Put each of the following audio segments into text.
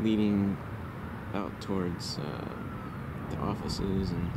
leading out towards the offices and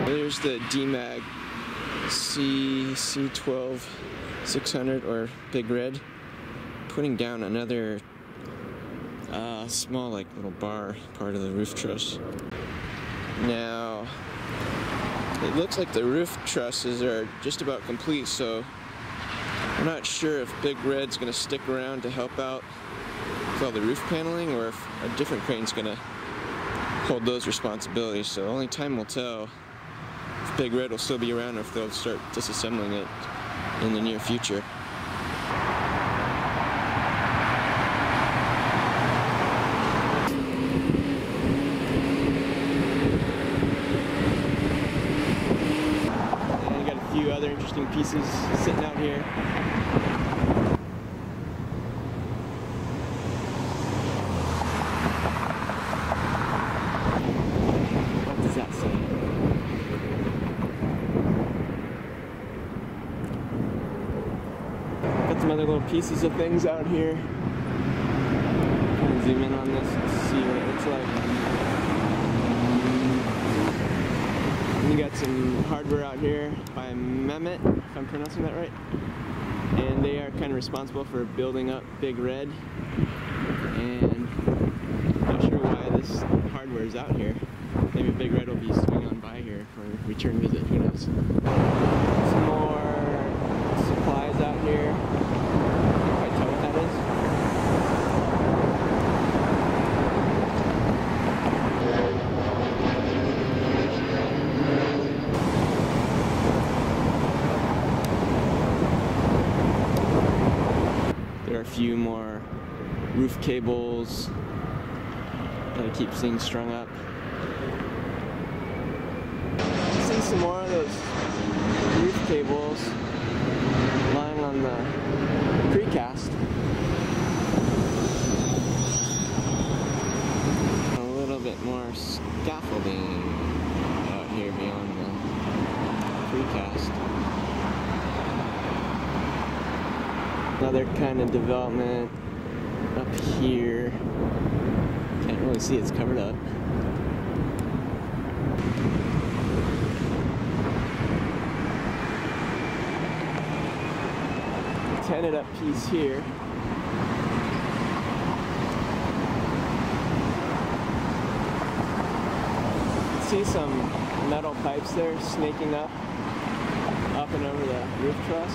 there's the DMAG C12 600 or Big Red, putting down another small like little bar part of the roof truss. Now it looks like the roof trusses are just about complete, so I'm not sure if Big Red's gonna stick around to help out with all the roof paneling, or if a different crane's gonna hold those responsibilities. So only time will tell if Big Red will still be around or if they'll start disassembling it in the near future. And you got a few other interesting pieces sitting out here. What does that say? Got some other little pieces of things out here. Zoom in on this and see what it looks like. And you got some hardware out here by Mehmet, if I'm pronouncing that right. And they are kind of responsible for building up Big Red. And I'm not sure why this hardware is out here. Maybe Big Red will be swinging on by here for a return visit, who knows. Some more supplies out here. Can't quite tell what that is. There are a few more roof cables that I keep seeing strung up. See some more of those roof cables lying on the precast. A little bit more scaffolding out here beyond the precast. Another kind of development up here. Can't really see, it's covered up. Tented up piece here. See some metal pipes there snaking up and over the roof truss.